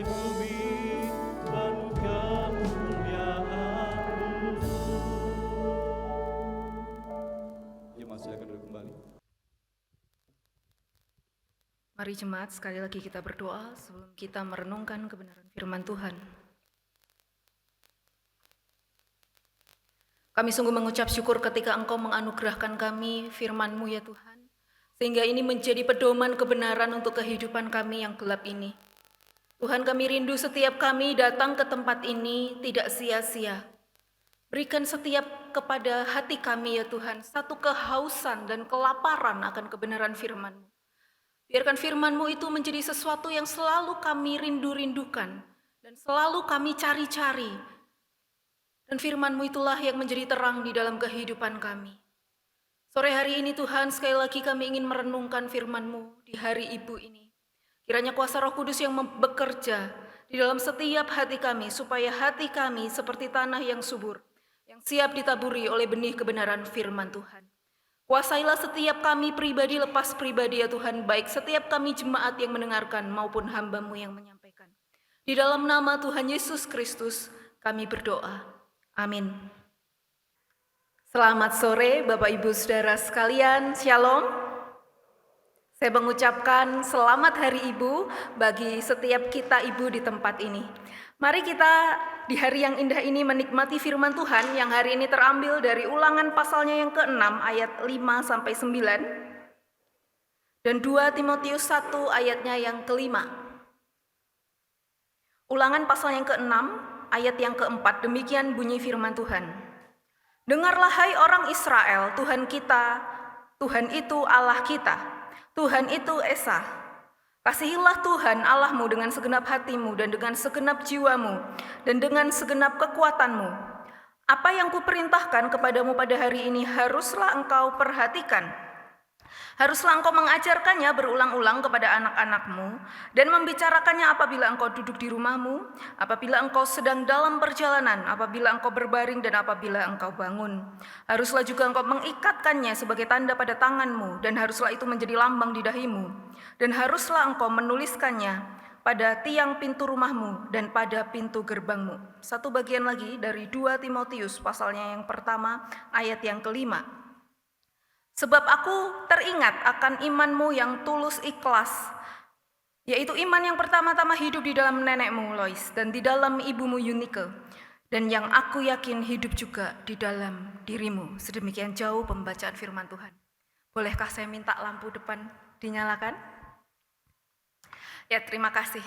bumi penuh kemuliaan-Mu. Jemaat silakan duduk kembali. Mari jemaat, sekali lagi kita berdoa sebelum kita merenungkan kebenaran firman Tuhan. Kami sungguh mengucap syukur ketika Engkau menganugerahkan kami firman-Mu ya Tuhan, sehingga ini menjadi pedoman kebenaran untuk kehidupan kami yang gelap ini. Tuhan, kami rindu setiap kami datang ke tempat ini tidak sia-sia. Berikan setiap kepada hati kami ya Tuhan, satu kehausan dan kelaparan akan kebenaran firman-Mu. Biarkan firman-Mu itu menjadi sesuatu yang selalu kami rindu-rindukan dan selalu kami cari-cari. Dan firman-Mu itulah yang menjadi terang di dalam kehidupan kami. Sore hari ini Tuhan, sekali lagi kami ingin merenungkan firman-Mu di hari Ibu ini. Kiranya kuasa Roh Kudus yang bekerja di dalam setiap hati kami, supaya hati kami seperti tanah yang subur, yang siap ditaburi oleh benih kebenaran firman Tuhan. Kuasailah setiap kami pribadi lepas pribadi ya Tuhan, baik setiap kami jemaat yang mendengarkan maupun hamba-Mu yang menyampaikan. Di dalam nama Tuhan Yesus Kristus kami berdoa. Amin. Selamat sore Bapak Ibu Saudara sekalian, Shalom. Saya mengucapkan selamat Hari Ibu bagi setiap kita ibu di tempat ini. Mari kita di hari yang indah ini menikmati firman Tuhan yang hari ini terambil dari Ulangan pasalnya yang ke-6 ayat 5-9 dan 2 Timotius 1 ayatnya yang ke-5. Ulangan pasal yang ke-6 ayat yang ke-4, demikian bunyi firman Tuhan. Dengarlah hai orang Israel, Tuhan kita, Tuhan itu Allah kita, Tuhan itu Esa. Kasihilah Tuhan Allahmu dengan segenap hatimu dan dengan segenap jiwamu dan dengan segenap kekuatanmu. Apa yang kuperintahkan kepadamu pada hari ini haruslah engkau perhatikan. Haruslah engkau mengajarkannya berulang-ulang kepada anak-anakmu dan membicarakannya apabila engkau duduk di rumahmu, apabila engkau sedang dalam perjalanan, apabila engkau berbaring dan apabila engkau bangun. Haruslah juga engkau mengikatkannya sebagai tanda pada tanganmu dan haruslah itu menjadi lambang di dahimu. Dan haruslah engkau menuliskannya pada tiang pintu rumahmu dan pada pintu gerbangmu. Satu bagian lagi dari 2 Timotius pasalnya yang pertama ayat yang ke-5. Sebab aku teringat akan imanmu yang tulus ikhlas, yaitu iman yang pertama-tama hidup di dalam nenekmu Lois dan di dalam ibumu Yunike, dan yang aku yakin hidup juga di dalam dirimu. Sedemikian jauh pembacaan firman Tuhan. Bolehkah saya minta lampu depan dinyalakan? Ya, terima kasih.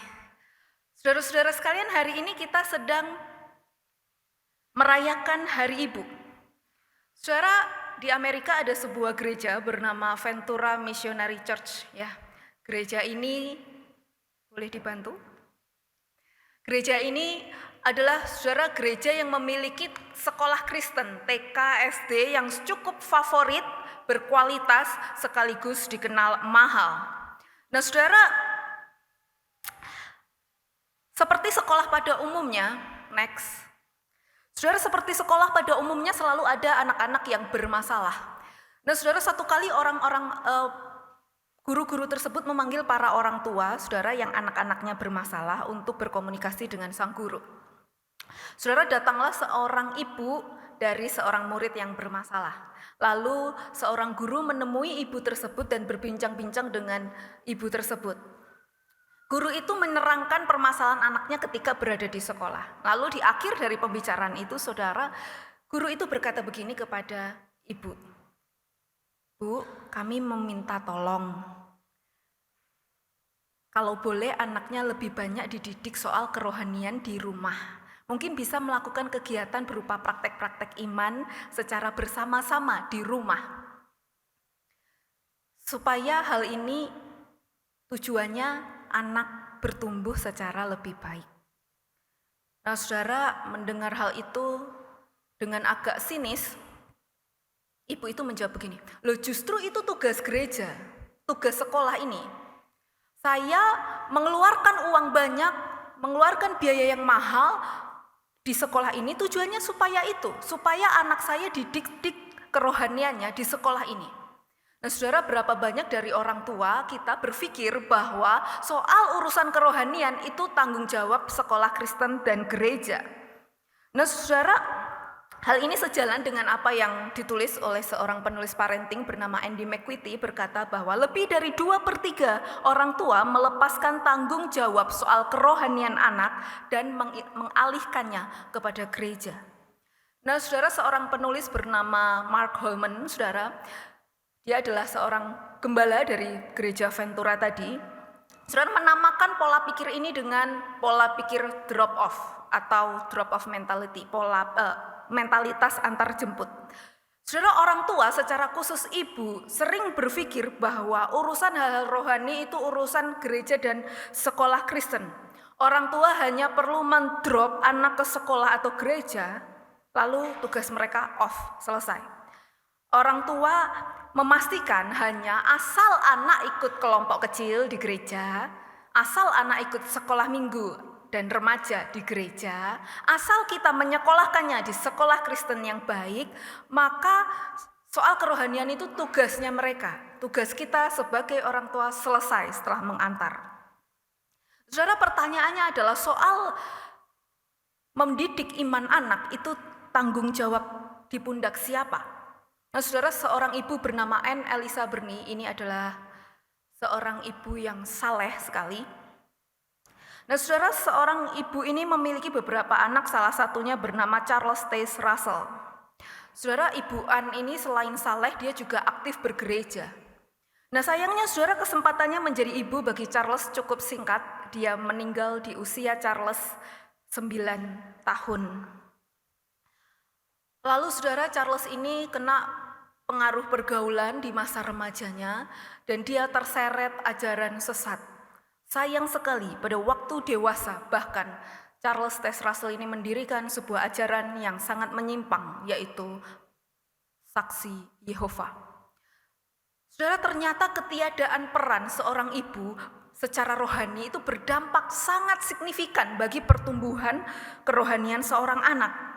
Saudara-saudara sekalian, hari ini kita sedang merayakan Hari Ibu. Saudara, di Amerika ada sebuah gereja bernama Ventura Missionary Church. Ya, gereja ini boleh dibantu. Gereja ini adalah saudara gereja yang memiliki sekolah Kristen TK, SD yang cukup favorit, berkualitas, sekaligus dikenal mahal. Nah, saudara, seperti sekolah pada umumnya, next. Saudara, seperti sekolah pada umumnya selalu ada anak-anak yang bermasalah. Nah, saudara, satu kali guru-guru tersebut memanggil para orang tua, saudara, yang anak-anaknya bermasalah untuk berkomunikasi dengan sang guru. Saudara, datanglah seorang ibu dari seorang murid yang bermasalah. Lalu seorang guru menemui ibu tersebut dan berbincang-bincang dengan ibu tersebut. Guru itu menerangkan permasalahan anaknya ketika berada di sekolah. Lalu di akhir dari pembicaraan itu, saudara, guru itu berkata begini kepada ibu. Bu, kami meminta tolong. Kalau boleh anaknya lebih banyak dididik soal kerohanian di rumah. Mungkin bisa melakukan kegiatan berupa praktek-praktek iman secara bersama-sama di rumah. Supaya hal ini tujuannya anak bertumbuh secara lebih baik. Nah, saudara, mendengar hal itu dengan agak sinis, ibu itu menjawab begini, loh justru itu tugas gereja, tugas sekolah ini. Saya mengeluarkan uang banyak, mengeluarkan biaya yang mahal di sekolah ini tujuannya supaya anak saya dididik kerohaniannya di sekolah ini. Nah, saudara, berapa banyak dari orang tua kita berpikir bahwa soal urusan kerohanian itu tanggung jawab sekolah Kristen dan gereja. Nah, saudara, hal ini sejalan dengan apa yang ditulis oleh seorang penulis parenting bernama Andy McQuitty, berkata bahwa lebih dari 2/3 orang tua melepaskan tanggung jawab soal kerohanian anak dan mengalihkannya kepada gereja. Nah, saudara, seorang penulis bernama Mark Holman, saudara, dia adalah seorang gembala dari gereja Ventura tadi. Saudara, menamakan pola pikir ini dengan pola pikir drop off atau drop off mentality, mentalitas antar jemput. Saudara, orang tua secara khusus ibu sering berpikir bahwa urusan hal-hal rohani itu urusan gereja dan sekolah Kristen. Orang tua hanya perlu mendrop anak ke sekolah atau gereja, lalu tugas mereka off, selesai. Orang tua memastikan hanya asal anak ikut kelompok kecil di gereja, asal anak ikut sekolah minggu dan remaja di gereja, asal kita menyekolahkannya di sekolah Kristen yang baik, maka soal kerohanian itu tugasnya mereka. Tugas kita sebagai orang tua selesai setelah mengantar. Saudara, pertanyaannya adalah soal mendidik iman anak itu tanggung jawab di pundak siapa? Nah, saudara, seorang ibu bernama Anne Elisa Bernie ini adalah seorang ibu yang saleh sekali. Nah, saudara, seorang ibu ini memiliki beberapa anak, salah satunya bernama Charles Taze Russell. Saudara, ibu Anne ini selain saleh, dia juga aktif bergereja. Nah, sayangnya saudara, kesempatannya menjadi ibu bagi Charles cukup singkat. Dia meninggal di usia Charles 9 tahun. Lalu saudara, Charles ini kena pengaruh pergaulan di masa remajanya dan dia terseret ajaran sesat. Sayang sekali pada waktu dewasa bahkan Charles Taze Russell ini mendirikan sebuah ajaran yang sangat menyimpang, yaitu Saksi Yehova. Saudara, ternyata ketiadaan peran seorang ibu secara rohani itu berdampak sangat signifikan bagi pertumbuhan kerohanian seorang anak.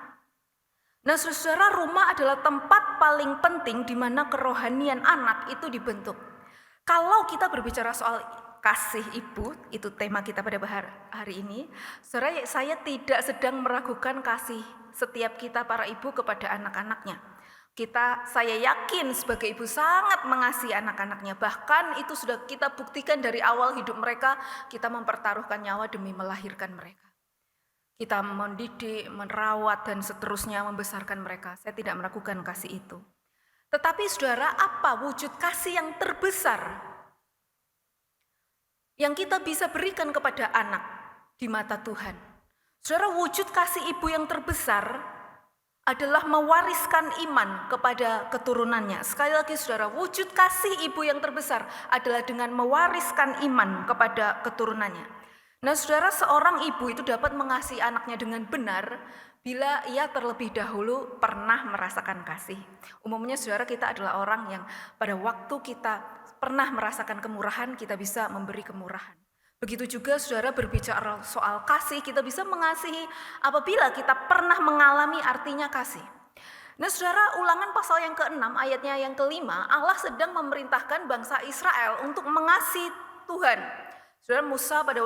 Nah, saudara, rumah adalah tempat paling penting di mana kerohanian anak itu dibentuk. Kalau kita berbicara soal kasih ibu, itu tema kita pada hari ini. Saudara, saya tidak sedang meragukan kasih setiap kita para ibu kepada anak-anaknya. Saya yakin sebagai ibu sangat mengasihi anak-anaknya. Bahkan itu sudah kita buktikan dari awal hidup mereka, kita mempertaruhkan nyawa demi melahirkan mereka. Kita mendidik, merawat, dan seterusnya membesarkan mereka. Saya tidak meragukan kasih itu. Tetapi saudara, apa wujud kasih yang terbesar yang kita bisa berikan kepada anak di mata Tuhan? Saudara, wujud kasih ibu yang terbesar adalah mewariskan iman kepada keturunannya. Sekali lagi saudara, wujud kasih ibu yang terbesar adalah dengan mewariskan iman kepada keturunannya. Nah, saudara, seorang ibu itu dapat mengasihi anaknya dengan benar bila ia terlebih dahulu pernah merasakan kasih. Umumnya saudara, kita adalah orang yang pada waktu kita pernah merasakan kemurahan, kita bisa memberi kemurahan. Begitu juga saudara, berbicara soal kasih, kita bisa mengasihi apabila kita pernah mengalami artinya kasih. Nah, saudara, Ulangan pasal yang ke-6 ayatnya yang ke-5, Allah sedang memerintahkan bangsa Israel untuk mengasihi Tuhan. Saudara, Musa pada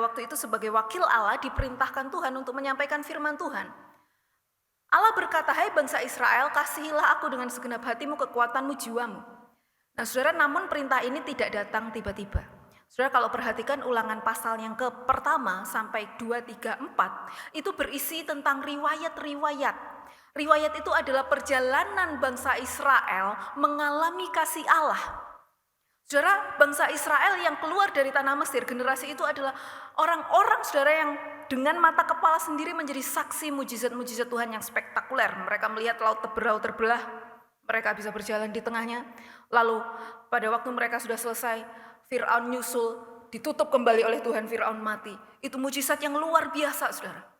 waktu itu sebagai wakil Allah diperintahkan Tuhan untuk menyampaikan firman Tuhan. Allah berkata, "Hai bangsa Israel, kasihilah aku dengan segenap hatimu, kekuatanmu, jiwamu." Nah, saudara, namun perintah ini tidak datang tiba-tiba. Saudara, kalau perhatikan Ulangan pasal yang pertama sampai 2, 3, 4, itu berisi tentang riwayat-riwayat. Riwayat itu adalah perjalanan bangsa Israel mengalami kasih Allah. Saudara, bangsa Israel yang keluar dari tanah Mesir, generasi itu adalah orang-orang saudara yang dengan mata kepala sendiri menjadi saksi mujizat-mujizat Tuhan yang spektakuler. Mereka melihat laut terbelah, mereka bisa berjalan di tengahnya. Lalu pada waktu mereka sudah selesai, Fir'aun nyusul, ditutup kembali oleh Tuhan, Fir'aun mati. Itu mujizat yang luar biasa, saudara.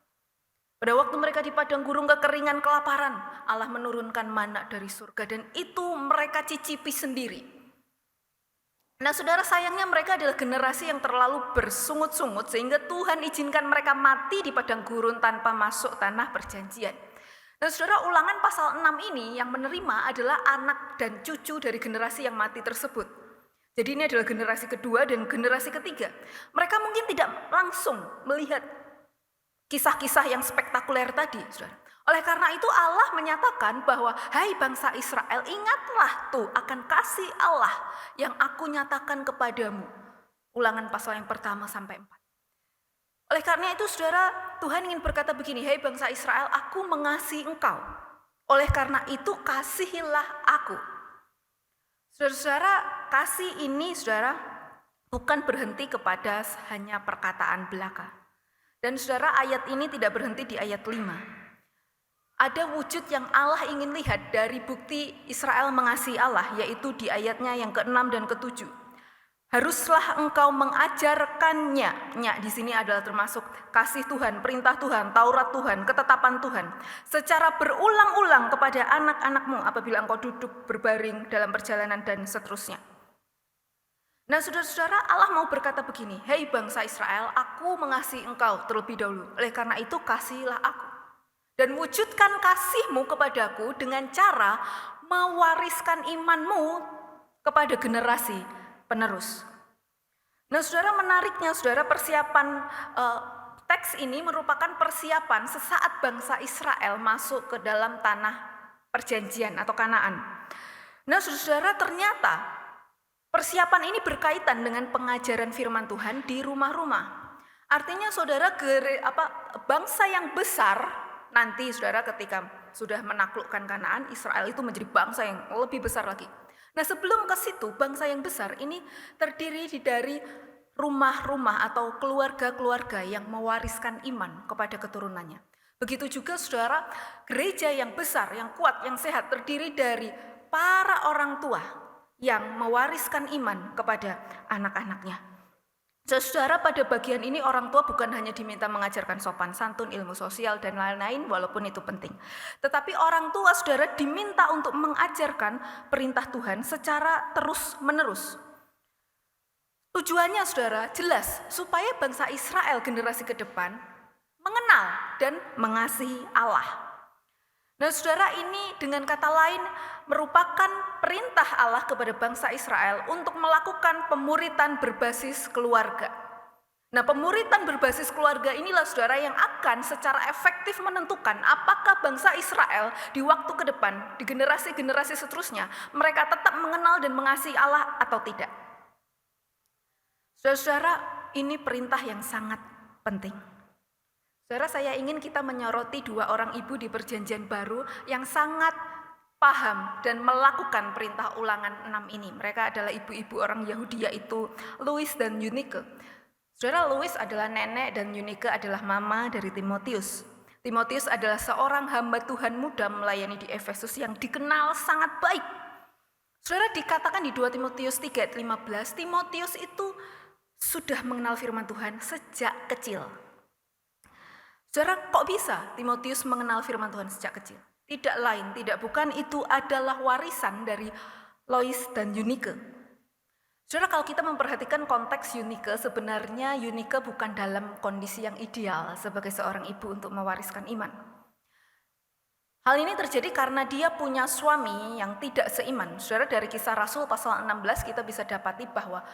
Pada waktu mereka di padang gurun kekeringan, kelaparan, Allah menurunkan mana dari surga dan itu mereka cicipi sendiri. Nah, saudara, sayangnya mereka adalah generasi yang terlalu bersungut-sungut sehingga Tuhan izinkan mereka mati di padang gurun tanpa masuk tanah perjanjian. Dan saudara, Ulangan pasal 6 ini yang menerima adalah anak dan cucu dari generasi yang mati tersebut. Jadi ini adalah generasi kedua dan generasi ketiga. Mereka mungkin tidak langsung melihat kisah-kisah yang spektakuler tadi, saudara. Oleh karena itu Allah menyatakan bahwa, hai bangsa Israel, ingatlah tuh akan kasih Allah yang aku nyatakan kepadamu. Ulangan pasal yang pertama sampai 4. Oleh karena itu saudara, Tuhan ingin berkata begini, hai bangsa Israel, aku mengasihi engkau. Oleh karena itu kasihilah aku. Saudara-saudara, kasih ini saudara bukan berhenti kepada hanya perkataan belaka. Dan saudara, ayat ini tidak berhenti di ayat 5. Ada wujud yang Allah ingin lihat dari bukti Israel mengasihi Allah, yaitu di ayatnya yang ke-6 dan ke-7. Haruslah engkau mengajarkannya. Nya di sini adalah termasuk kasih Tuhan, perintah Tuhan, Taurat Tuhan, ketetapan Tuhan. Secara berulang-ulang kepada anak-anakmu apabila engkau duduk berbaring dalam perjalanan dan seterusnya. Nah saudara-saudara, Allah mau berkata begini, hei bangsa Israel, aku mengasihi engkau terlebih dahulu. Oleh karena itu kasihilah aku. Dan wujudkan kasihmu kepadaku dengan cara mewariskan imanmu kepada generasi penerus. Nah saudara, menariknya saudara, persiapan teks ini merupakan persiapan sesaat bangsa Israel masuk ke dalam tanah perjanjian atau Kanaan. Nah saudara, ternyata persiapan ini berkaitan dengan pengajaran firman Tuhan di rumah-rumah. Artinya saudara, bangsa yang besar nanti saudara ketika sudah menaklukkan Kanaan, Israel itu menjadi bangsa yang lebih besar lagi. Nah sebelum ke situ, bangsa yang besar ini terdiri dari rumah-rumah atau keluarga-keluarga yang mewariskan iman kepada keturunannya. Begitu juga saudara, gereja yang besar, yang kuat, yang sehat terdiri dari para orang tua yang mewariskan iman kepada anak-anaknya. Saudara, pada bagian ini orang tua bukan hanya diminta mengajarkan sopan santun, ilmu sosial, dan lain-lain, walaupun itu penting. Tetapi orang tua saudara diminta untuk mengajarkan perintah Tuhan secara terus-menerus. Tujuannya saudara jelas, supaya bangsa Israel generasi ke depan mengenal dan mengasihi Allah. Nah saudara, ini dengan kata lain merupakan perintah Allah kepada bangsa Israel untuk melakukan pemuritan berbasis keluarga. Nah pemuritan berbasis keluarga inilah saudara yang akan secara efektif menentukan apakah bangsa Israel di waktu ke depan, di generasi-generasi seterusnya, mereka tetap mengenal dan mengasihi Allah atau tidak. Saudara, ini perintah yang sangat penting. Saudara, saya ingin kita menyoroti dua orang ibu di perjanjian baru yang sangat paham dan melakukan perintah Ulangan 6 ini. Mereka adalah ibu-ibu orang Yahudi, yaitu Lois dan Eunike. Saudara, Lois adalah nenek dan Eunike adalah mama dari Timotius. Timotius adalah seorang hamba Tuhan muda melayani di Efesus yang dikenal sangat baik. Saudara, dikatakan di 2 Timotius 3 ayat 15, Timotius itu sudah mengenal firman Tuhan sejak kecil. Saudara, kok bisa Timotius mengenal firman Tuhan sejak kecil? Tidak lain, tidak bukan, itu adalah warisan dari Lois dan Eunike. Saudara, kalau kita memperhatikan konteks Eunike, sebenarnya Eunike bukan dalam kondisi yang ideal sebagai seorang ibu untuk mewariskan iman. Hal ini terjadi karena dia punya suami yang tidak seiman. Saudara, dari Kisah Rasul pasal 16 kita bisa dapati bahwa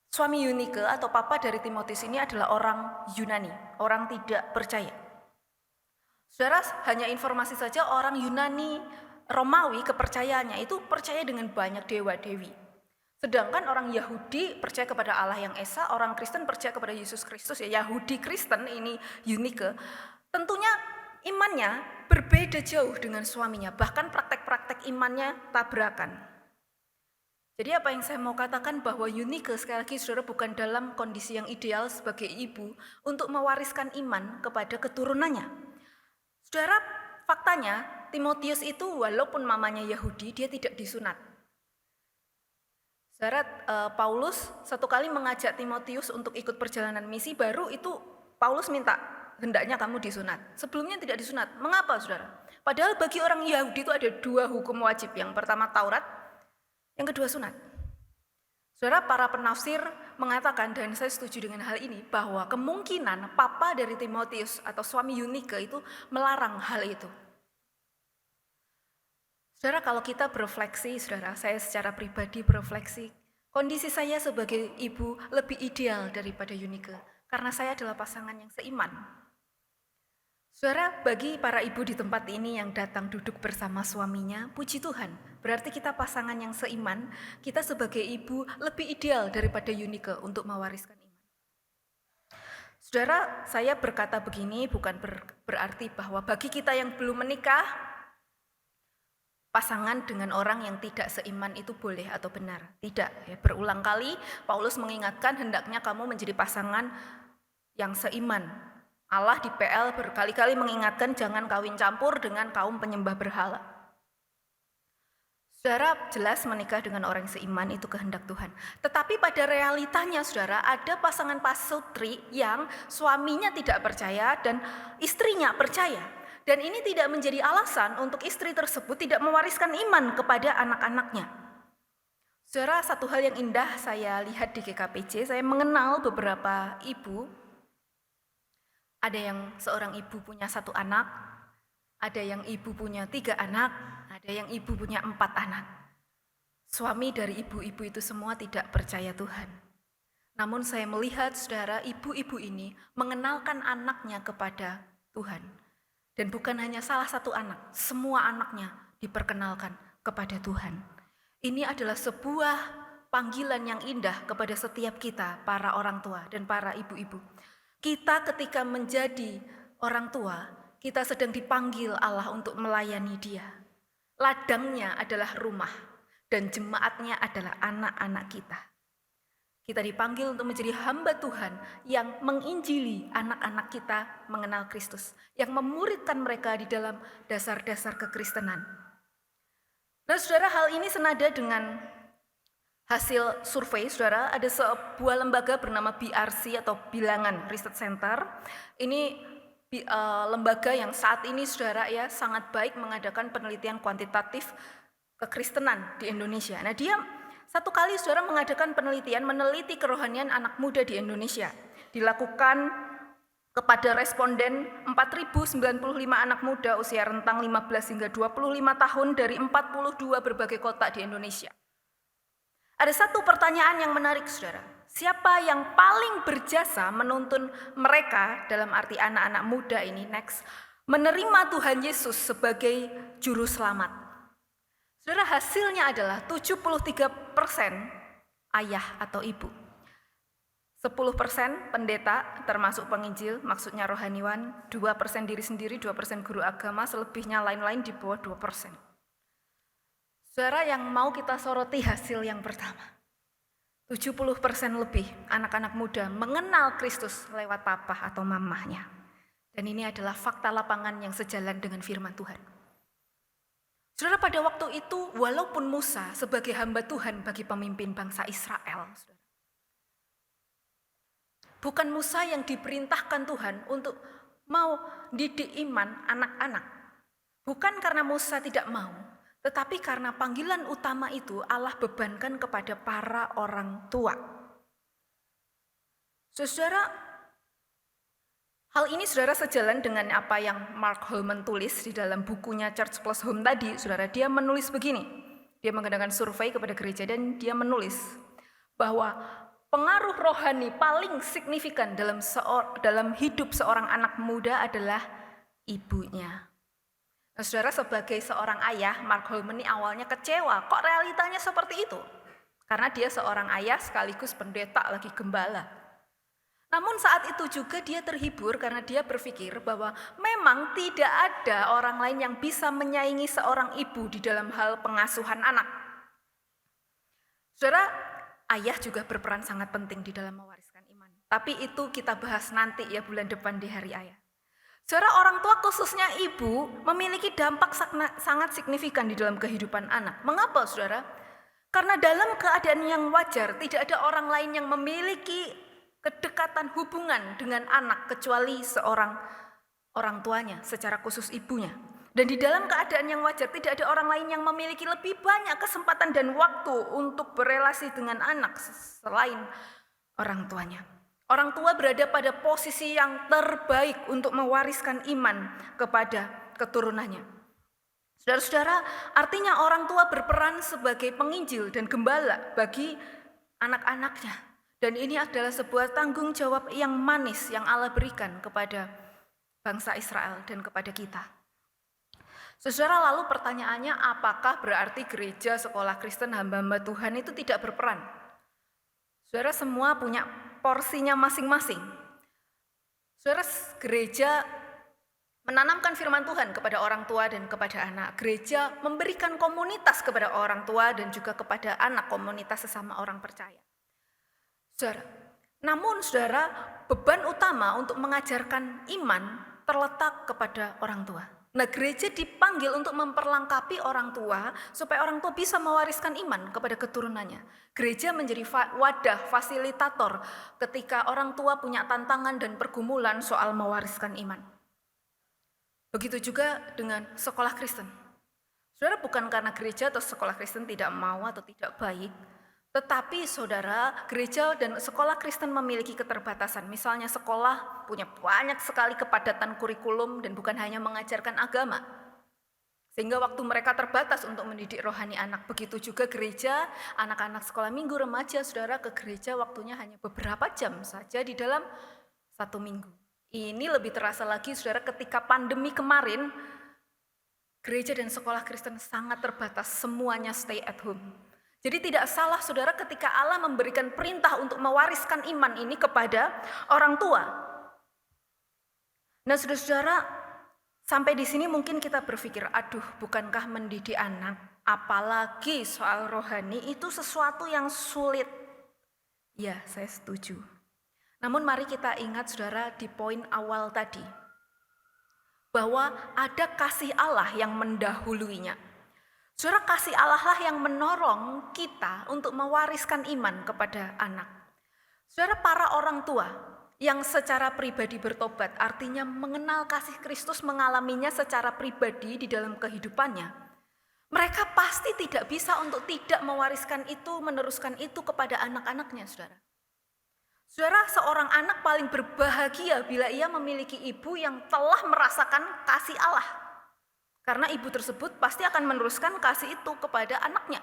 suami Eunike atau papa dari Timotius ini adalah orang Yunani, orang tidak percaya. Saudara, hanya informasi saja, orang Yunani Romawi kepercayaannya itu percaya dengan banyak dewa-dewi. Sedangkan orang Yahudi percaya kepada Allah yang Esa, orang Kristen percaya kepada Yesus Kristus. Ya, Yahudi Kristen ini Eunike, tentunya imannya berbeda jauh dengan suaminya, bahkan praktek-praktek imannya tabrakan. Jadi apa yang saya mau katakan bahwa Eunike sekali lagi saudara bukan dalam kondisi yang ideal sebagai ibu untuk mewariskan iman kepada keturunannya. Saudara, faktanya Timotius itu walaupun mamanya Yahudi, dia tidak disunat. Saudara, Paulus satu kali mengajak Timotius untuk ikut perjalanan misi, baru itu Paulus minta, hendaknya kamu disunat. Sebelumnya tidak disunat. Mengapa saudara? Padahal bagi orang Yahudi itu ada 2 hukum wajib. Yang pertama Taurat, yang kedua sunat. Saudara, para penafsir mengatakan, dan saya setuju dengan hal ini, bahwa kemungkinan papa dari Timotius atau suami Eunike itu melarang hal itu. Saudara, kalau kita berefleksi, saudara, saya secara pribadi berefleksi, kondisi saya sebagai ibu lebih ideal daripada Yunike, karena saya adalah pasangan yang seiman. Saudara, bagi para ibu di tempat ini yang datang duduk bersama suaminya, puji Tuhan, berarti kita pasangan yang seiman, kita sebagai ibu lebih ideal daripada Yunike untuk mewariskan iman. Saudara, saya berkata begini bukan berarti bahwa bagi kita yang belum menikah, pasangan dengan orang yang tidak seiman itu boleh atau benar. Tidak, ya, berulang kali Paulus mengingatkan hendaknya kamu menjadi pasangan yang seiman. Allah di PL berkali-kali mengingatkan jangan kawin campur dengan kaum penyembah berhala. Saudara, jelas menikah dengan orang seiman itu kehendak Tuhan. Tetapi pada realitanya, saudara, ada pasangan pasutri yang suaminya tidak percaya dan istrinya percaya. Dan ini tidak menjadi alasan untuk istri tersebut tidak mewariskan iman kepada anak-anaknya. Saudara, satu hal yang indah saya lihat di GKPJ, saya mengenal beberapa ibu. Ada yang seorang ibu punya 1 anak, ada yang ibu punya 3 anak, ada yang ibu punya 4 anak. Suami dari ibu-ibu itu semua tidak percaya Tuhan. Namun saya melihat, saudara, ibu-ibu ini mengenalkan anaknya kepada Tuhan. Dan bukan hanya salah satu anak, semua anaknya diperkenalkan kepada Tuhan. Ini adalah sebuah panggilan yang indah kepada setiap kita, para orang tua dan para ibu-ibu. Kita ketika menjadi orang tua, kita sedang dipanggil Allah untuk melayani Dia. Ladangnya adalah rumah dan jemaatnya adalah anak-anak kita. Kita dipanggil untuk menjadi hamba Tuhan yang menginjili anak-anak kita mengenal Kristus, yang memuridkan mereka di dalam dasar-dasar kekristenan. Nah, saudara, hal ini senada dengan hasil survei, saudara. Ada sebuah lembaga bernama BRC atau Bilangan Research Center. Ini lembaga yang saat ini, saudara, ya sangat baik mengadakan penelitian kuantitatif kekristenan di Indonesia. Nah, dia satu kali, saudara, mengadakan penelitian meneliti kerohanian anak muda di Indonesia. Dilakukan kepada responden 4.095 anak muda usia rentang 15 hingga 25 tahun dari 42 berbagai kota di Indonesia. Ada satu pertanyaan yang menarik, saudara. Siapa yang paling berjasa menuntun mereka, dalam arti anak-anak muda ini, menerima Tuhan Yesus sebagai juru selamat? Saudara, hasilnya adalah 73% ayah atau ibu. 10% pendeta termasuk penginjil, maksudnya rohaniwan, 2% diri sendiri, 2% guru agama, selebihnya lain-lain di bawah 2%. Saudara, yang mau kita soroti hasil yang pertama. 70% lebih anak-anak muda mengenal Kristus lewat papa atau mamahnya. Dan ini adalah fakta lapangan yang sejalan dengan firman Tuhan. Saudara, pada waktu itu walaupun Musa sebagai hamba Tuhan bagi pemimpin bangsa Israel, saudara, bukan Musa yang diperintahkan Tuhan untuk mau didik iman anak-anak. Bukan karena Musa tidak mau, tetapi karena panggilan utama itu Allah bebankan kepada para orang tua. Saudara, hal ini, saudara, sejalan dengan apa yang Mark Holman tulis di dalam bukunya Church Plus Home tadi. Saudara, dia menulis begini. Dia mengadakan survei kepada gereja dan dia menulis bahwa pengaruh rohani paling signifikan dalam hidup seorang anak muda adalah ibunya. Nah, saudara, sebagai seorang ayah, Mark Holman ini awalnya kecewa. Kok realitanya seperti itu? Karena dia seorang ayah sekaligus pendeta lagi gembala. Namun saat itu juga dia terhibur karena dia berpikir bahwa memang tidak ada orang lain yang bisa menyaingi seorang ibu di dalam hal pengasuhan anak. Saudara, ayah juga berperan sangat penting di dalam mewariskan iman. Tapi itu kita bahas nanti ya, bulan depan di Hari Ayah. Saudara, orang tua khususnya ibu memiliki dampak sangat signifikan di dalam kehidupan anak. Mengapa, saudara? Karena dalam keadaan yang wajar tidak ada orang lain yang memiliki kedekatan hubungan dengan anak kecuali seorang orang tuanya, secara khusus ibunya. Dan di dalam keadaan yang wajar tidak ada orang lain yang memiliki lebih banyak kesempatan dan waktu untuk berelasi dengan anak selain orang tuanya. Orang tua berada pada posisi yang terbaik untuk mewariskan iman kepada keturunannya. Saudara-saudara, artinya orang tua berperan sebagai penginjil dan gembala bagi anak-anaknya. Dan ini adalah sebuah tanggung jawab yang manis yang Allah berikan kepada bangsa Israel dan kepada kita. Saudara, lalu pertanyaannya, apakah berarti gereja, sekolah Kristen, hamba-hamba Tuhan itu tidak berperan? Saudara, semua punya porsinya masing-masing. Saudara, gereja menanamkan firman Tuhan kepada orang tua dan kepada anak. Gereja memberikan komunitas kepada orang tua dan juga kepada anak, komunitas sesama orang percaya. Saudara, namun saudara, beban utama untuk mengajarkan iman terletak kepada orang tua. Nah, gereja dipanggil untuk memperlengkapi orang tua supaya orang tua bisa mewariskan iman kepada keturunannya. Gereja menjadi wadah fasilitator ketika orang tua punya tantangan dan pergumulan soal mewariskan iman. Begitu juga dengan sekolah Kristen. Saudara, bukan karena gereja atau sekolah Kristen tidak mau atau tidak baik, tetapi saudara, gereja dan sekolah Kristen memiliki keterbatasan. Misalnya sekolah punya banyak sekali kepadatan kurikulum dan bukan hanya mengajarkan agama. Sehingga waktu mereka terbatas untuk mendidik rohani anak. Begitu juga gereja, anak-anak sekolah minggu remaja, saudara, ke gereja waktunya hanya beberapa jam saja di dalam satu minggu. Ini lebih terasa lagi, saudara, ketika pandemi kemarin, gereja dan sekolah Kristen sangat terbatas, semuanya stay at home. Jadi tidak salah, saudara, ketika Allah memberikan perintah untuk mewariskan iman ini kepada orang tua. Nah, saudara-saudara, sampai di sini mungkin kita berpikir, aduh, bukankah mendidik anak, apalagi soal rohani, itu sesuatu yang sulit? Ya, saya setuju. Namun mari kita ingat, saudara, di poin awal tadi, bahwa ada kasih Allah yang mendahuluinya. Saudara, kasih Allah lah yang menolong kita untuk mewariskan iman kepada anak. Saudara, para orang tua yang secara pribadi bertobat, artinya mengenal kasih Kristus, mengalaminya secara pribadi di dalam kehidupannya, mereka pasti tidak bisa untuk tidak mewariskan itu, meneruskan itu kepada anak-anaknya, saudara. Saudara, seorang anak paling berbahagia bila ia memiliki ibu yang telah merasakan kasih Allah. Karena ibu tersebut pasti akan meneruskan kasih itu kepada anaknya.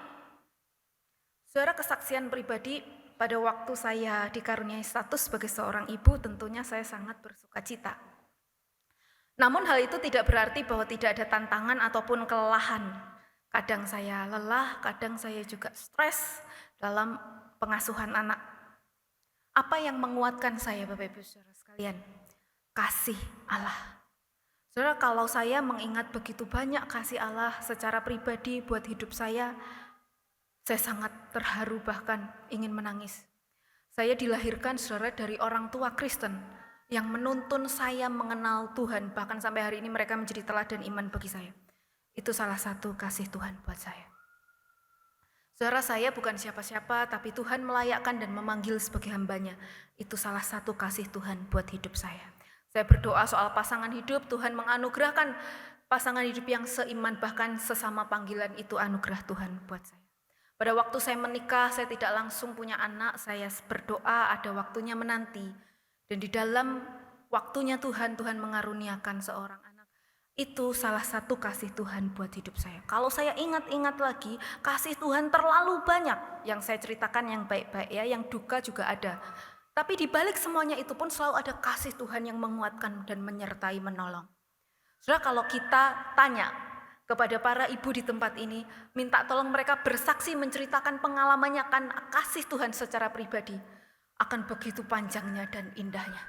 Saudara, kesaksian pribadi, pada waktu saya dikaruniai status sebagai seorang ibu, tentunya saya sangat bersuka cita. Namun hal itu tidak berarti bahwa tidak ada tantangan ataupun kelelahan. Kadang saya lelah, kadang saya juga stres dalam pengasuhan anak. Apa yang menguatkan saya, Bapak Ibu Saudara sekalian? Kasih Allah. Saudara, kalau saya mengingat begitu banyak kasih Allah secara pribadi buat hidup saya sangat terharu, bahkan ingin menangis. Saya dilahirkan, saudara, dari orang tua Kristen yang menuntun saya mengenal Tuhan, bahkan sampai hari ini mereka menjadi teladan iman bagi saya. Itu salah satu kasih Tuhan buat saya. Saudara, saya bukan siapa-siapa, tapi Tuhan melayakkan dan memanggil sebagai hambanya. Itu salah satu kasih Tuhan buat hidup saya. Saya berdoa soal pasangan hidup, Tuhan menganugerahkan pasangan hidup yang seiman, bahkan sesama panggilan, itu anugerah Tuhan buat saya. Pada waktu saya menikah, saya tidak langsung punya anak, saya berdoa ada waktunya menanti. Dan di dalam waktunya Tuhan mengaruniakan seorang anak. Itu salah satu kasih Tuhan buat hidup saya. Kalau saya ingat-ingat lagi, kasih Tuhan terlalu banyak yang saya ceritakan, yang baik-baik ya, yang duka juga ada. Tapi di balik semuanya itu pun selalu ada kasih Tuhan yang menguatkan dan menyertai, menolong. Saudara, kalau kita tanya kepada para ibu di tempat ini, minta tolong mereka bersaksi menceritakan pengalamannya kan kasih Tuhan secara pribadi, akan begitu panjangnya dan indahnya.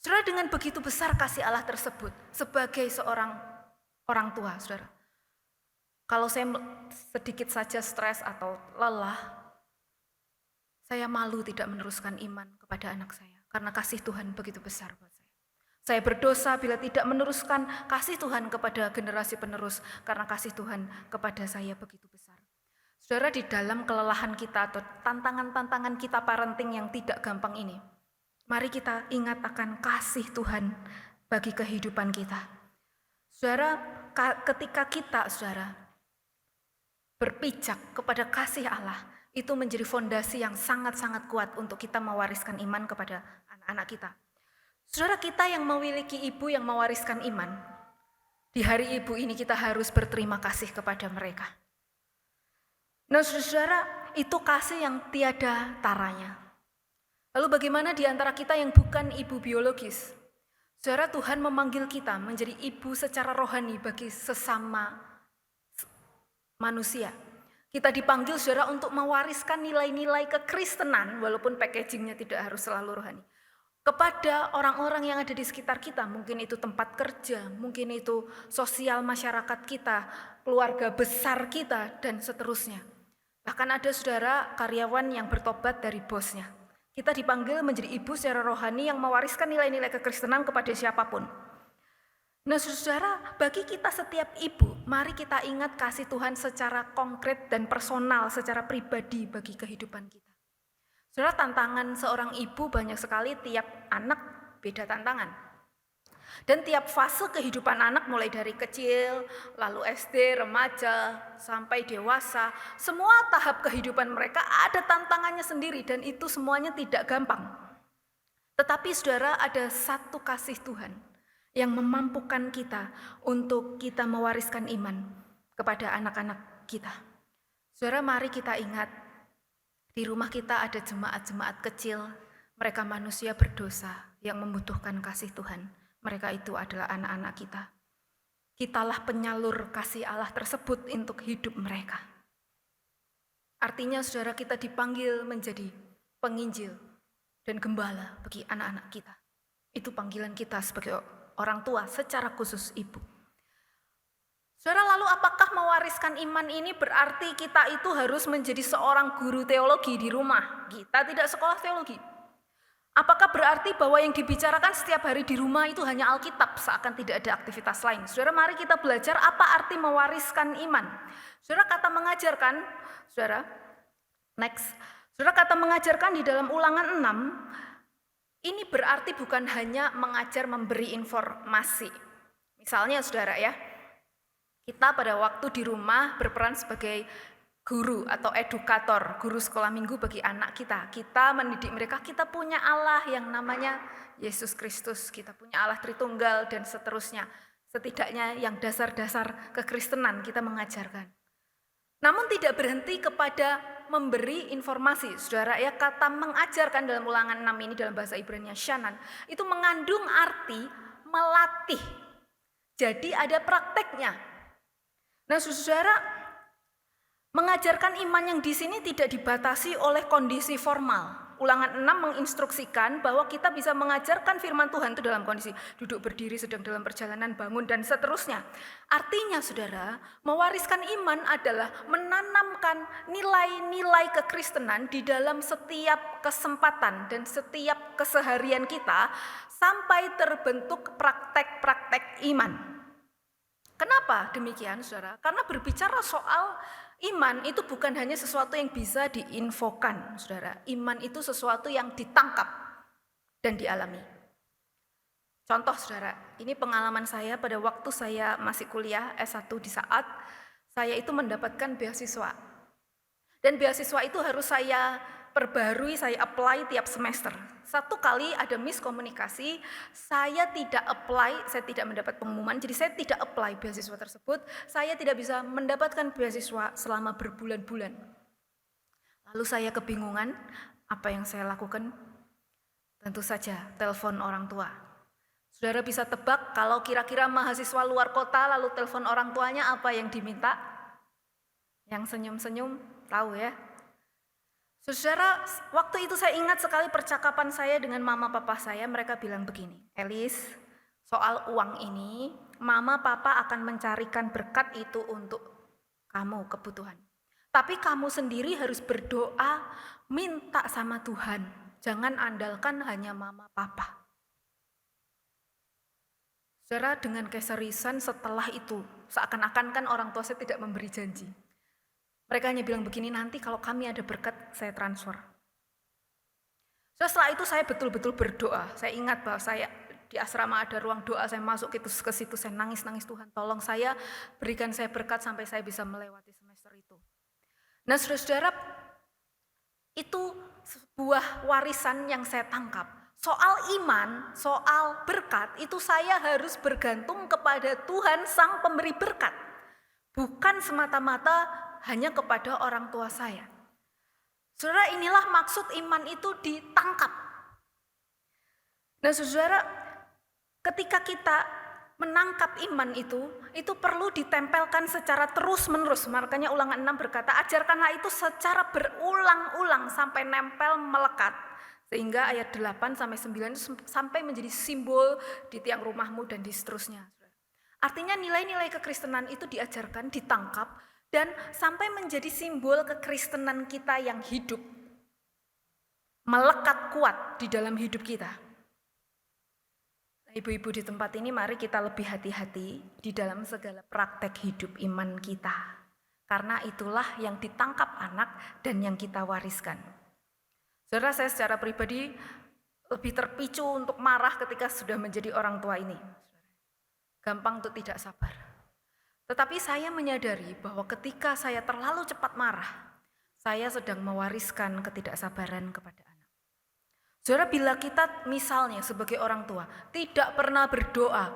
Saudara, dengan begitu besar kasih Allah tersebut sebagai seorang orang tua, saudara, kalau saya sedikit saja stres atau lelah, saya malu tidak meneruskan iman kepada anak saya, karena kasih Tuhan begitu besar buat saya. Saya berdosa bila tidak meneruskan kasih Tuhan kepada generasi penerus, karena kasih Tuhan kepada saya begitu besar. Saudara, di dalam kelelahan kita atau tantangan-tantangan kita parenting yang tidak gampang ini, mari kita ingat akan kasih Tuhan bagi kehidupan kita. Saudara, ketika kita, saudara, berpijak kepada kasih Allah, itu menjadi fondasi yang sangat-sangat kuat untuk kita mewariskan iman kepada anak-anak kita. Saudara, kita yang memiliki ibu yang mewariskan iman, Di hari ibu ini kita harus berterima kasih kepada mereka. Nah saudara, itu kasih yang tiada taranya. Lalu bagaimana di antara kita yang bukan ibu biologis? Saudara, Tuhan memanggil kita menjadi ibu secara rohani bagi sesama manusia. Kita dipanggil saudara untuk mewariskan nilai-nilai kekristenan walaupun packagingnya tidak harus selalu rohani. Kepada orang-orang yang ada di sekitar kita, mungkin itu tempat kerja, mungkin itu sosial masyarakat kita, keluarga besar kita, dan seterusnya. Bahkan ada saudara karyawan yang bertobat dari bosnya. Kita dipanggil menjadi ibu secara rohani yang mewariskan nilai-nilai kekristenan kepada siapapun. Nah saudara, bagi kita setiap ibu, mari kita ingat kasih Tuhan secara konkret dan personal, secara pribadi bagi kehidupan kita. Saudara, tantangan seorang ibu banyak sekali, tiap anak beda tantangan. Dan tiap fase kehidupan anak mulai dari kecil, lalu SD, remaja, sampai dewasa, semua tahap kehidupan mereka ada tantangannya sendiri dan itu semuanya tidak gampang. Tetapi saudara, ada satu kasih Tuhan yang memampukan kita untuk kita mewariskan iman kepada anak-anak kita. Saudara, mari kita ingat, di rumah kita ada jemaat-jemaat kecil, mereka manusia berdosa yang membutuhkan kasih Tuhan. Mereka itu adalah anak-anak kita. Kitalah penyalur kasih Allah tersebut untuk hidup mereka. Artinya saudara, kita dipanggil menjadi penginjil dan gembala bagi anak-anak kita. Itu panggilan kita sebagai orang tua, secara khusus ibu. Saudara, lalu apakah mewariskan iman ini berarti kita itu harus menjadi seorang guru teologi di rumah? Kita tidak sekolah teologi. Apakah berarti bahwa yang dibicarakan setiap hari di rumah itu hanya Alkitab, seakan tidak ada aktivitas lain? Saudara, mari kita belajar apa arti mewariskan iman. Saudara, kata mengajarkan, saudara, next. Saudara, kata mengajarkan di dalam Ulangan 6, ini berarti bukan hanya mengajar memberi informasi. Misalnya saudara ya, kita pada waktu di rumah berperan sebagai guru atau edukator, guru sekolah minggu bagi anak kita. Kita mendidik mereka, kita punya Allah yang namanya Yesus Kristus, kita punya Allah Tritunggal dan seterusnya. Setidaknya yang dasar-dasar kekristenan kita mengajarkan. Namun tidak berhenti kepada memberi informasi. Saudara ya, kata mengajarkan dalam Ulangan 6 ini dalam bahasa Ibrani Shanan, itu mengandung arti melatih. Jadi ada prakteknya. Nah saudara, mengajarkan iman yang di sini tidak dibatasi oleh kondisi formal. Ulangan 6 menginstruksikan bahwa kita bisa mengajarkan firman Tuhan itu dalam kondisi duduk berdiri, sedang dalam perjalanan, bangun, dan seterusnya. Artinya saudara, mewariskan iman adalah menanamkan nilai-nilai kekristenan di dalam setiap kesempatan dan setiap keseharian kita sampai terbentuk praktek-praktek iman. Kenapa demikian saudara? Karena berbicara soal iman itu bukan hanya sesuatu yang bisa diinfokan, saudara. Iman itu sesuatu yang ditangkap dan dialami. Contoh, saudara, ini pengalaman saya pada waktu saya masih kuliah S1 di saat saya itu mendapatkan beasiswa. Dan beasiswa itu harus saya perbarui, saya apply tiap semester. Satu kali ada miskomunikasi, saya tidak apply, saya tidak mendapat pengumuman, jadi saya tidak apply beasiswa tersebut, saya tidak bisa mendapatkan beasiswa selama berbulan-bulan. Lalu saya kebingungan, apa yang saya lakukan? Tentu saja telepon orang tua. Saudara bisa tebak kalau kira-kira mahasiswa luar kota lalu telepon orang tuanya apa yang diminta? Yang senyum-senyum, tahu ya? Saudara, waktu itu saya ingat sekali percakapan saya dengan mama papa saya. Mereka bilang begini, Elis, soal uang ini, mama papa akan mencarikan berkat itu untuk kamu, kebutuhan. Tapi kamu sendiri harus berdoa, minta sama Tuhan. Jangan andalkan hanya mama papa. Saudara, dengan keseriusan setelah itu, seakan-akan kan orang tua saya tidak memberi janji. Mereka hanya bilang begini, nanti kalau kami ada berkat, saya transfer. Setelah itu saya betul-betul berdoa. Saya ingat bahwa saya di asrama ada ruang doa, saya masuk ke situ, saya nangis-nangis, Tuhan tolong saya, berikan saya berkat sampai saya bisa melewati semester itu. Nah saudara-saudara, itu sebuah warisan yang saya tangkap. soal iman, soal berkat, itu saya harus bergantung kepada Tuhan Sang Pemberi berkat. Bukan semata-mata hanya kepada orang tua saya. Saudara, inilah maksud iman itu ditangkap. Nah saudara, ketika kita menangkap iman itu perlu ditempelkan secara terus-menerus. Makanya Ulangan 6 berkata, ajarkanlah itu secara berulang-ulang sampai nempel melekat. Sehingga ayat 8 sampai 9 itu sampai menjadi simbol di tiang rumahmu dan di seterusnya. Artinya nilai-nilai kekristenan itu diajarkan, ditangkap, dan sampai menjadi simbol kekristenan kita yang hidup. Melekat kuat di dalam hidup kita. Ibu-ibu di tempat ini, mari kita lebih hati-hati di dalam segala praktek hidup iman kita. Karena itulah yang ditangkap anak dan yang kita wariskan. Saudara, saya secara pribadi lebih terpicu untuk marah ketika sudah menjadi orang tua ini. Gampang untuk tidak sabar. Tetapi saya menyadari bahwa ketika saya terlalu cepat marah, saya sedang mewariskan ketidaksabaran kepada anak. Saudara, bila kita misalnya sebagai orang tua tidak pernah berdoa,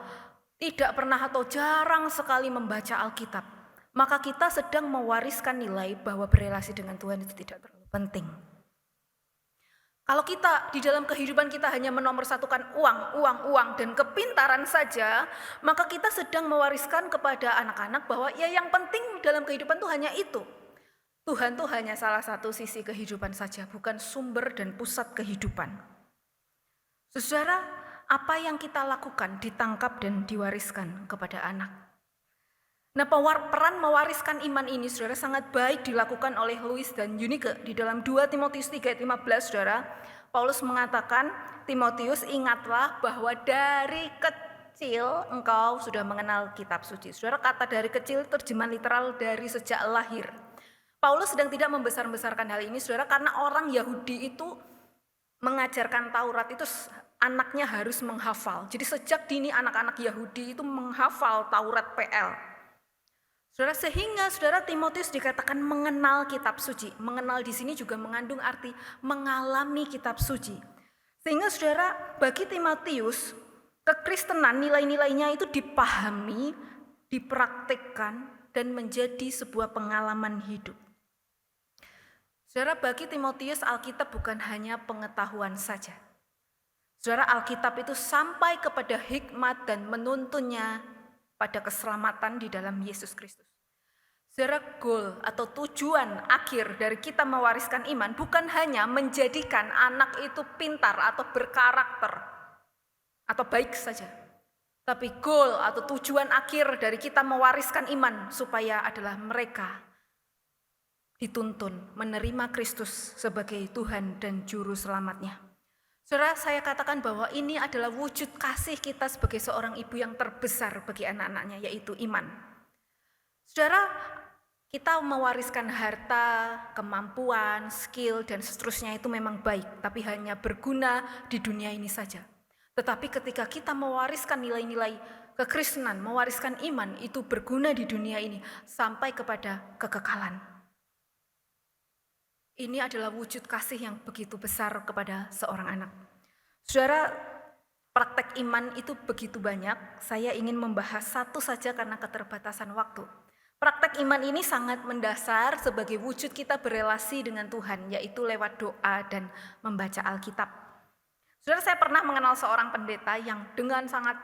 tidak pernah atau jarang sekali membaca Alkitab, maka kita sedang mewariskan nilai bahwa berelasi dengan Tuhan itu tidak terlalu penting. Kalau kita di dalam kehidupan kita hanya menomorsatukan uang dan kepintaran saja, maka kita sedang mewariskan kepada anak-anak bahwa ya yang penting dalam kehidupan itu hanya itu. Tuhan itu hanya salah satu sisi kehidupan saja, bukan sumber dan pusat kehidupan. Saudara, apa yang kita lakukan ditangkap dan diwariskan kepada anak. Nah, peran mewariskan iman ini, saudara, sangat baik dilakukan oleh Louis dan Eunice. Di dalam 2 Timotius 3:15, saudara, Paulus mengatakan, Timotius, ingatlah bahwa dari kecil engkau sudah mengenal kitab suci. Saudara, kata dari kecil terjemahan literal dari sejak lahir. Paulus sedang tidak membesar-besarkan hal ini, saudara, karena orang Yahudi itu mengajarkan Taurat itu anaknya harus menghafal. Jadi sejak dini anak-anak Yahudi itu menghafal Taurat PL. Saudara, sehingga saudara Timotius dikatakan mengenal kitab suci. Mengenal di sini juga mengandung arti mengalami kitab suci. Sehingga saudara, bagi Timotius, kekristenan nilai-nilainya itu dipahami, dipraktikkan, dan menjadi sebuah pengalaman hidup. Saudara, bagi Timotius Alkitab bukan hanya pengetahuan saja. Saudara, Alkitab itu sampai kepada hikmat dan menuntunnya pada keselamatan di dalam Yesus Kristus. Saudara, goal atau tujuan akhir dari kita mewariskan iman bukan hanya menjadikan anak itu pintar atau berkarakter atau baik saja. Tapi goal atau tujuan akhir dari kita mewariskan iman supaya adalah mereka dituntun menerima Kristus sebagai Tuhan dan Juru Selamatnya. Saudara, saya katakan bahwa ini adalah wujud kasih kita sebagai seorang ibu yang terbesar bagi anak-anaknya, yaitu iman. Saudara, kita mewariskan harta, kemampuan, skill, dan seterusnya itu memang baik, tapi hanya berguna di dunia ini saja. Tetapi ketika kita mewariskan nilai-nilai kekristenan, mewariskan iman, itu berguna di dunia ini sampai kepada kekekalan. Ini adalah wujud kasih yang begitu besar kepada seorang anak. Saudara, praktek iman itu begitu banyak, saya ingin membahas satu saja karena keterbatasan waktu. Praktek iman ini sangat mendasar sebagai wujud kita berelasi dengan Tuhan, yaitu lewat doa dan membaca Alkitab. Saudara, saya pernah mengenal seorang pendeta yang dengan sangat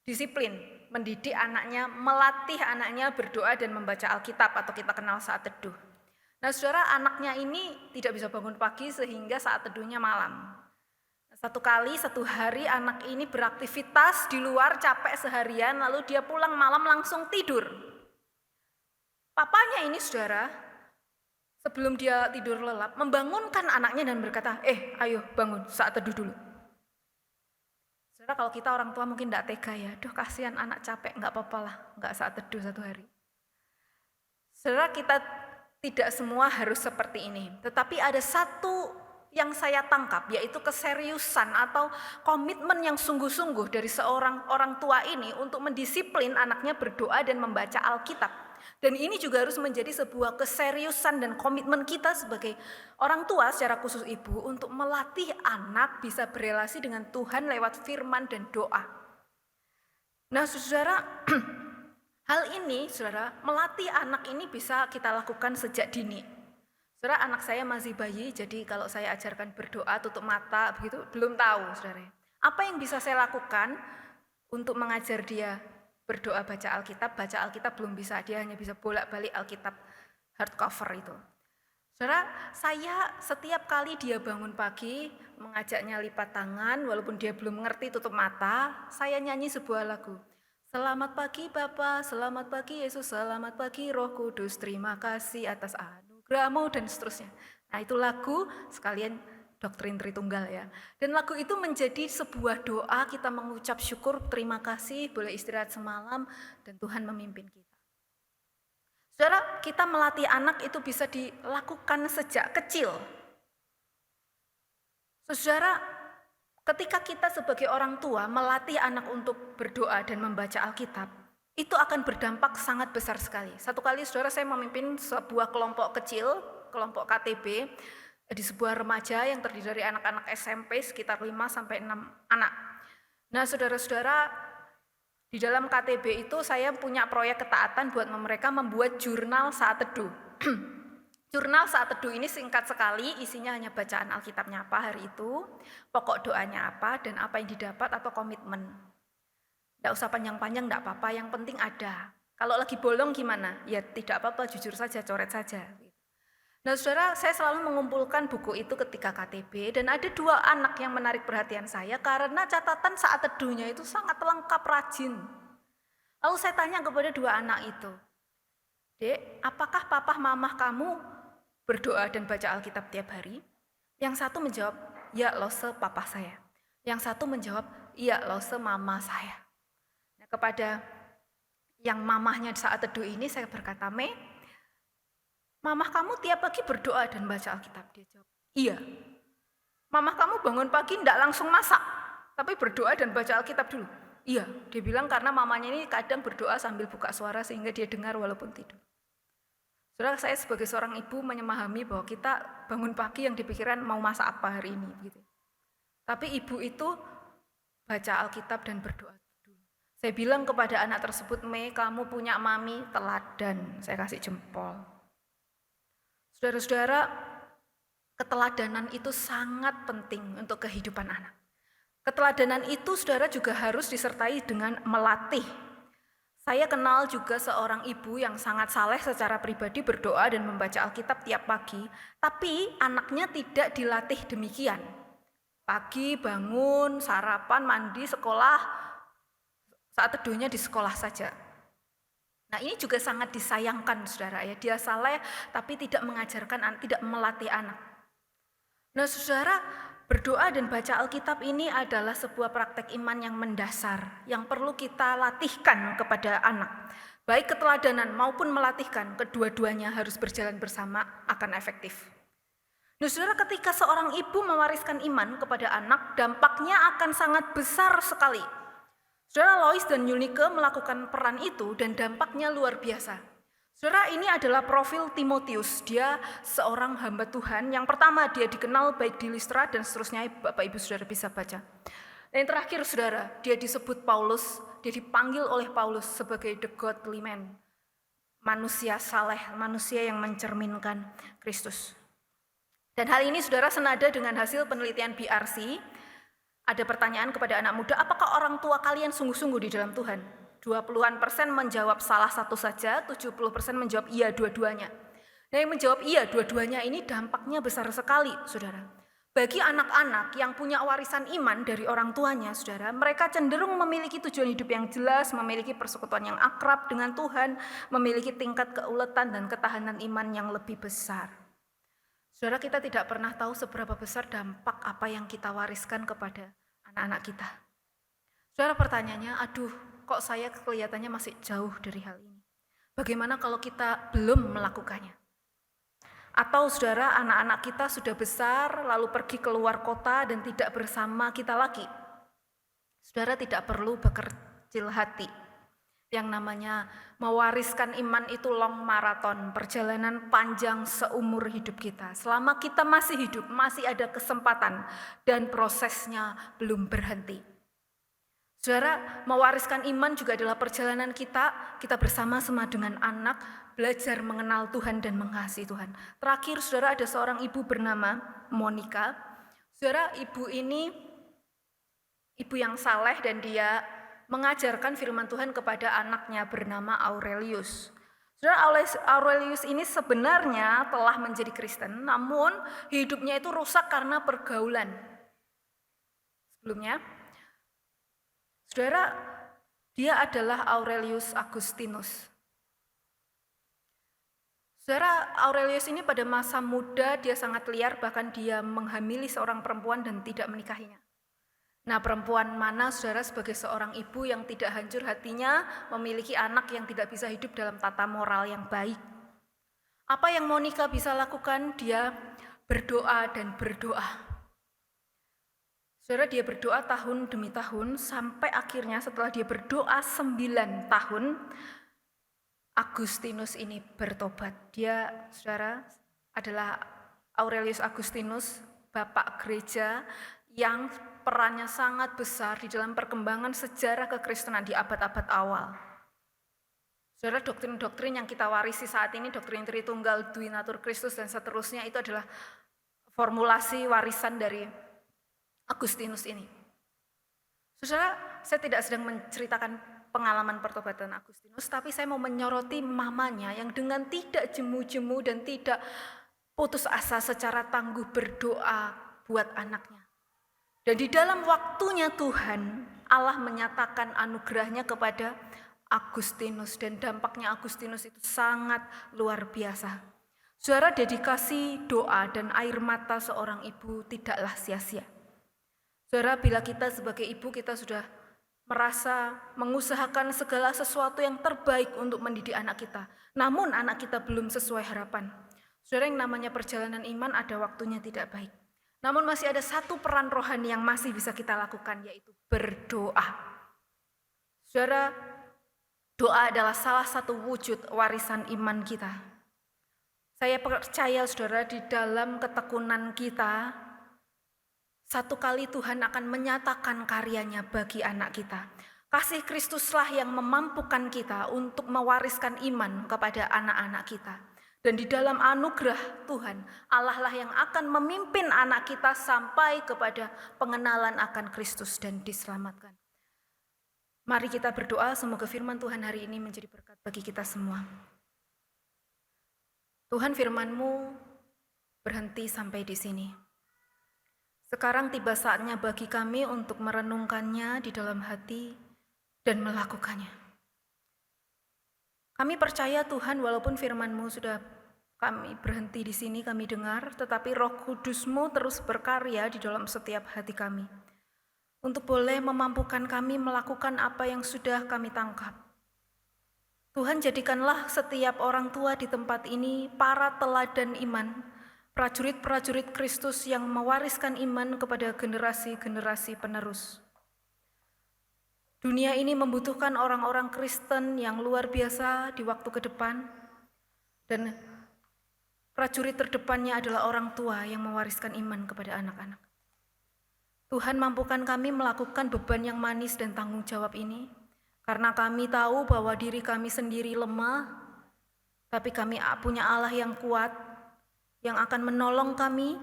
disiplin mendidik anaknya, melatih anaknya berdoa dan membaca Alkitab atau kita kenal saat teduh. Nah, saudara, anaknya ini tidak bisa bangun pagi sehingga saat teduhnya malam. Satu hari anak ini beraktivitas di luar capek seharian, lalu dia pulang malam langsung tidur. Papanya ini, saudara, sebelum dia tidur lelap, membangunkan anaknya dan berkata, ayo bangun, saat teduh dulu. Saudara, kalau kita orang tua mungkin tidak tega ya, kasihan anak capek, nggak apa-apa lah, nggak saat teduh 1 hari. Saudara, kita tidak semua harus seperti ini, tetapi ada satu yang saya tangkap, yaitu keseriusan atau komitmen yang sungguh-sungguh dari seorang orang tua ini untuk mendisiplin anaknya berdoa dan membaca Alkitab. Dan ini juga harus menjadi sebuah keseriusan dan komitmen kita sebagai orang tua secara khusus ibu untuk melatih anak bisa berelasi dengan Tuhan lewat firman dan doa. Nah saudara, hal ini saudara, melatih anak ini bisa kita lakukan sejak dini. Saudara, anak saya masih bayi, jadi kalau saya ajarkan berdoa tutup mata begitu belum tahu saudara. Apa yang bisa saya lakukan untuk mengajar dia berdoa baca Alkitab belum bisa, dia hanya bisa bolak-balik Alkitab hardcover itu. Saudara, saya setiap kali dia bangun pagi, mengajaknya lipat tangan, walaupun dia belum mengerti tutup mata, saya nyanyi sebuah lagu. Selamat pagi Bapa, selamat pagi Yesus, selamat pagi Roh Kudus, terima kasih atas anugerah-Mu dan seterusnya. Nah itu lagu sekalian doktrin Tritunggal ya. Dan lagu itu menjadi sebuah doa, kita mengucap syukur, terima kasih, boleh istirahat semalam, dan Tuhan memimpin kita. Saudara, kita melatih anak itu bisa dilakukan sejak kecil. Saudara, ketika kita sebagai orang tua melatih anak untuk berdoa dan membaca Alkitab, itu akan berdampak sangat besar sekali. Satu kali saudara saya memimpin sebuah kelompok kecil, kelompok KTB, di sebuah remaja yang terdiri dari anak-anak SMP sekitar 5-6 anak. Nah saudara-saudara, di dalam KTB itu saya punya proyek ketaatan buat mereka membuat jurnal saat teduh. Jurnal saat teduh ini singkat sekali, isinya hanya bacaan Alkitabnya apa hari itu, pokok doanya apa, dan apa yang didapat atau komitmen. Tidak usah panjang-panjang, tidak apa-apa, yang penting ada. Kalau lagi bolong gimana? Ya tidak apa-apa, jujur saja, coret saja. Nah saudara, saya selalu mengumpulkan buku itu ketika KTB dan ada 2 anak yang menarik perhatian saya karena catatan saat teduhnya itu sangat lengkap, rajin. Lalu saya tanya kepada 2 anak itu, Dek, apakah papa mamah kamu berdoa dan baca Alkitab tiap hari? Yang satu menjawab, ya lo sepapa saya. Yang satu menjawab, iya lo semama saya. Nah, kepada yang mamahnya saat teduh ini saya berkata, mamah kamu tiap pagi berdoa dan baca Alkitab? Dia jawab, iya. Mamah kamu bangun pagi tidak langsung masak, tapi berdoa dan baca Alkitab dulu? Iya. Dia bilang karena mamanya ini kadang berdoa sambil buka suara sehingga dia dengar walaupun tidur. Saudara, saya sebagai seorang ibu memahami bahwa kita bangun pagi yang dipikiran mau masak apa hari ini. Gitu. Tapi ibu itu baca Alkitab dan berdoa dulu. Saya bilang kepada anak tersebut, kamu punya mami teladan. Saya kasih jempol. Saudara-saudara, keteladanan itu sangat penting untuk kehidupan anak. Keteladanan itu saudara juga harus disertai dengan melatih. Saya kenal juga seorang ibu yang sangat saleh secara pribadi berdoa dan membaca Alkitab tiap pagi, tapi anaknya tidak dilatih demikian. Pagi bangun, sarapan, mandi, sekolah, saat teduhnya di sekolah saja. Nah ini juga sangat disayangkan saudara ya, dia saleh tapi tidak mengajarkan, tidak melatih anak. Nah saudara, berdoa dan baca Alkitab ini adalah sebuah praktek iman yang mendasar, yang perlu kita latihkan kepada anak. Baik keteladanan maupun melatihkan, kedua-duanya harus berjalan bersama akan efektif. Nah saudara, ketika seorang ibu mewariskan iman kepada anak, dampaknya akan sangat besar sekali. Saudara, Lois dan Eunike melakukan peran itu dan dampaknya luar biasa. Saudara, ini adalah profil Timotius. Dia seorang hamba Tuhan. Yang pertama, dia dikenal baik di Listra dan seterusnya. Bapak Ibu saudara bisa baca. Dan yang terakhir saudara, dia disebut Paulus. Dia dipanggil oleh Paulus sebagai the godly man. Manusia saleh, manusia yang mencerminkan Kristus. Dan hal ini saudara senada dengan hasil penelitian BRC. Ada pertanyaan kepada anak muda, apakah orang tua kalian sungguh-sungguh di dalam Tuhan? 20% menjawab salah satu saja, 70% menjawab iya dua-duanya. Nah yang menjawab iya dua-duanya ini dampaknya besar sekali, saudara. Bagi anak-anak yang punya warisan iman dari orang tuanya, saudara, mereka cenderung memiliki tujuan hidup yang jelas, memiliki persekutuan yang akrab dengan Tuhan, memiliki tingkat keuletan dan ketahanan iman yang lebih besar. Saudara, kita tidak pernah tahu seberapa besar dampak apa yang kita wariskan kepada anak-anak kita. Saudara, pertanyaannya, kok saya kelihatannya masih jauh dari hal ini. Bagaimana kalau kita belum melakukannya? Atau saudara, anak-anak kita sudah besar, lalu pergi keluar kota dan tidak bersama kita lagi. Saudara tidak perlu berkecil hati. Yang namanya mewariskan iman itu long maraton, perjalanan panjang seumur hidup kita. Selama kita masih hidup, masih ada kesempatan dan prosesnya belum berhenti. Saudara, mewariskan iman juga adalah perjalanan kita bersama-sama dengan anak, belajar mengenal Tuhan dan mengasihi Tuhan. Terakhir, saudara, ada seorang ibu bernama Monica. Saudara, ibu ini ibu yang saleh dan dia mengajarkan firman Tuhan kepada anaknya bernama Aurelius. Saudara, Aurelius ini sebenarnya telah menjadi Kristen, namun hidupnya itu rusak karena pergaulan. Sebelumnya, saudara, dia adalah Aurelius Agustinus. Saudara, Aurelius ini pada masa muda dia sangat liar, bahkan dia menghamili seorang perempuan dan tidak menikahinya. Nah, perempuan mana, saudara, sebagai seorang ibu yang tidak hancur hatinya memiliki anak yang tidak bisa hidup dalam tata moral yang baik? Apa yang Monica bisa lakukan? Dia berdoa dan berdoa. Saudara, dia berdoa tahun demi tahun sampai akhirnya setelah dia berdoa 9 tahun, Agustinus ini bertobat. Dia, saudara, adalah Aurelius Agustinus, bapak gereja yang perannya sangat besar di dalam perkembangan sejarah kekristenan di abad-abad awal. Saudara, doktrin-doktrin yang kita warisi saat ini, doktrin Tritunggal, Duinatur Kristus dan seterusnya, itu adalah formulasi warisan dari Agustinus ini. Saudara, saya tidak sedang menceritakan pengalaman pertobatan Agustinus, tapi saya mau menyoroti mamanya yang dengan tidak jemu-jemu dan tidak putus asa secara tangguh berdoa buat anaknya. Dan di dalam waktunya Tuhan, Allah menyatakan anugerahnya kepada Agustinus dan dampaknya Agustinus itu sangat luar biasa. Saudara, dedikasi doa dan air mata seorang ibu tidaklah sia-sia. Saudara, bila kita sebagai ibu kita sudah merasa mengusahakan segala sesuatu yang terbaik untuk mendidik anak kita, namun anak kita belum sesuai harapan. Saudara, yang namanya perjalanan iman ada waktunya tidak baik. Namun masih ada satu peran rohani yang masih bisa kita lakukan, yaitu berdoa. Saudara, doa adalah salah satu wujud warisan iman kita. Saya percaya, saudara, di dalam ketekunan kita, satu kali Tuhan akan menyatakan karyanya bagi anak kita. Kasih Kristuslah yang memampukan kita untuk mewariskan iman kepada anak-anak kita. Dan di dalam anugerah Tuhan, Allah lah yang akan memimpin anak kita sampai kepada pengenalan akan Kristus dan diselamatkan. Mari kita berdoa, semoga firman Tuhan hari ini menjadi berkat bagi kita semua. Tuhan, firman-Mu berhenti sampai di sini. Sekarang tiba saatnya bagi kami untuk merenungkannya di dalam hati dan melakukannya. Kami percaya Tuhan, walaupun firman-Mu sudah kami berhenti di sini, kami dengar, tetapi Roh Kudus-Mu terus berkarya di dalam setiap hati kami. Untuk boleh memampukan kami melakukan apa yang sudah kami tangkap. Tuhan, jadikanlah setiap orang tua di tempat ini para teladan iman, prajurit-prajurit Kristus yang mewariskan iman kepada generasi-generasi penerus. Dunia ini membutuhkan orang-orang Kristen yang luar biasa di waktu ke depan, dan prajurit terdepannya adalah orang tua yang mewariskan iman kepada anak-anak. Tuhan, mampukan kami melakukan beban yang manis dan tanggung jawab ini, karena kami tahu bahwa diri kami sendiri lemah, tapi kami punya Allah yang kuat, yang akan menolong kami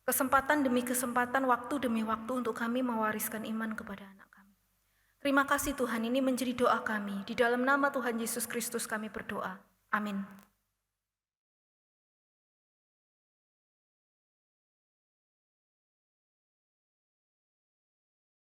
kesempatan demi kesempatan, waktu demi waktu untuk kami mewariskan iman kepada anak kami. Terima kasih Tuhan, ini menjadi doa kami. Di dalam nama Tuhan Yesus Kristus kami berdoa. Amin.